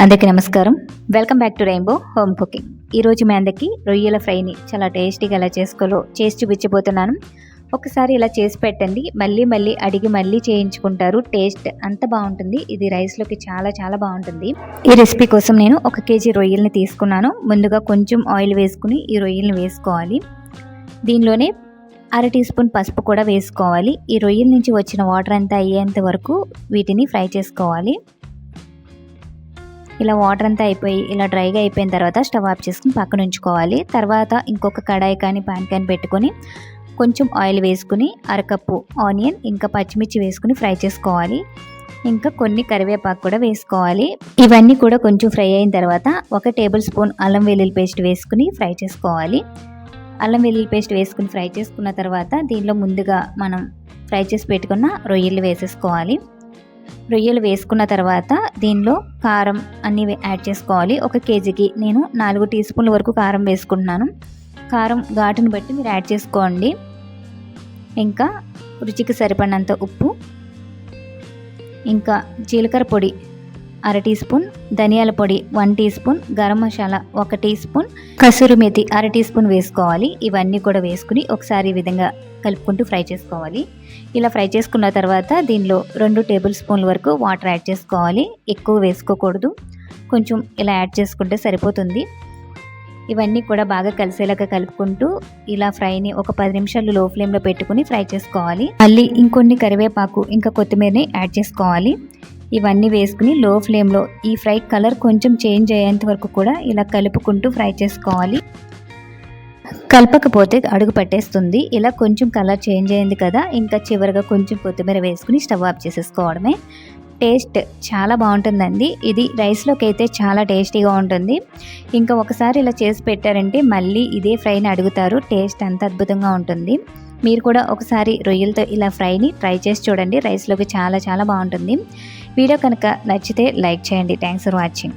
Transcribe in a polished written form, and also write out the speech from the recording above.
అందరికీ నమస్కారం. Welcome back to rainbow home cooking. ఈరోజు మీ అందరికీ రొయ్యల ఫ్రైని చాలా టేస్టీగా ఎలా చేసుకోవాలో చేసి చూపించబోతున్నాను. ఒకసారి ఇలా చేసి పెట్టండి, మళ్ళీ మళ్ళీ అడిగి మళ్ళీ చేయించుకుంటారు. టేస్ట్ అంత బాగుంటుంది. ఇది రైస్లోకి చాలా చాలా బాగుంటుంది. ఈ రెసిపీ కోసం నేను 1 కేజీ రొయ్యల్ని తీసుకున్నాను. ముందుగా కొంచెం ఆయిల్ వేసుకుని ఈ రొయ్యల్ని వేసుకోవాలి. దీనిలోనే 1/2 టీ స్పూన్ పసుపు కూడా వేసుకోవాలి. ఈ రొయ్యల నుంచి వచ్చిన వాటర్ అంతా అయ్యేంత వరకు వీటిని ఫ్రై చేసుకోవాలి. ఇలా వాటర్ అంతా అయిపోయి ఇలా డ్రైగా అయిపోయిన తర్వాత స్టవ్ ఆఫ్ చేసుకుని పక్కన ఉంచుకోవాలి. తర్వాత ఇంకొక కడాయి కానీ పాన్ కానీ పెట్టుకొని కొంచెం ఆయిల్ వేసుకుని 1/2 కప్పు ఆనియన్ ఇంకా పచ్చిమిర్చి వేసుకుని ఫ్రై చేసుకోవాలి. ఇంకా కొన్ని కరివేపాకు కూడా వేసుకోవాలి. ఇవన్నీ కూడా కొంచెం ఫ్రై అయిన తర్వాత 1 టేబుల్ స్పూన్ అల్లం వెల్లుల్లి పేస్ట్ వేసుకుని ఫ్రై చేసుకోవాలి. అల్లం వెల్లుల్లి పేస్ట్ వేసుకుని ఫ్రై చేసుకున్న తర్వాత దీనిలో ముందుగా మనం ఫ్రై చేసి పెట్టుకున్న రొయ్యలు వేసేసుకోవాలి. రొయ్యలు వేసుకున్న తర్వాత దీనిలో కారం అన్నీ యాడ్ చేసుకోవాలి. 1 కేజీకి నేను 4 టీ స్పూన్ల వరకు కారం వేసుకుంటున్నాను. కారం ఘాటుని బట్టి మీరు యాడ్ చేసుకోండి. ఇంకా రుచికి సరిపడినంత ఉప్పు, ఇంకా జీలకర్ర పొడి 1/2 టీ స్పూన్, ధనియాల పొడి 1 teaspoon, garam masala 1 teaspoon, kasuri methi 1/2 teaspoon వేసుకోవాలి. ఇవన్నీ కూడా వేసుకుని ఒకసారి ఈ విధంగా కలుపుకుంటూ ఫ్రై చేసుకోవాలి. ఇలా ఫ్రై చేసుకున్న తర్వాత దీనిలో 2 టేబుల్ స్పూన్ల వరకు వాటర్ యాడ్ చేసుకోవాలి. ఎక్కువ వేసుకోకూడదు, కొంచెం ఇలా యాడ్ చేసుకుంటే సరిపోతుంది. ఇవన్నీ కూడా బాగా కలిసేలాగా కలుపుకుంటూ ఇలా ఫ్రైని ఒక 10 నిమిషాలు లో ఫ్లేమ్లో పెట్టుకుని ఫ్రై చేసుకోవాలి. మళ్ళీ ఇంకొన్ని కరివేపాకు ఇంకా కొత్తిమీరని యాడ్ చేసుకోవాలి. ఇవన్నీ వేసుకుని లో ఫ్లేమ్లో ఈ ఫ్రై కలర్ కొంచెం చేంజ్ అయ్యేంత వరకు కూడా ఇలా కలుపుకుంటూ ఫ్రై చేసుకోవాలి. కలపకపోతే అడుగు పట్టేస్తుంది. ఇలా కొంచెం కలర్ చేంజ్ అయింది కదా, ఇంకా చివరిగా కొంచెం కొత్తిమీర వేసుకుని స్టవ్ ఆఫ్ చేసేసుకోవడమే. టేస్ట్ చాలా బాగుంటుందండి. ఇది రైస్లోకి అయితే చాలా టేస్టీగా ఉంటుంది. ఇంకా ఒకసారి ఇలా చేసి పెట్టారంటే మళ్ళీ ఇదే ఫ్రైని అడుగుతారు. టేస్ట్ అంత అద్భుతంగా ఉంటుంది. మీరు కూడా ఒకసారి రొయ్యలతో ఇలా ఫ్రైని ట్రై చేసి చూడండి. రైస్లోకి చాలా చాలా బాగుంటుంది. వీడియో కనుక నచ్చితే లైక్ చేయండి. Thanks for watching.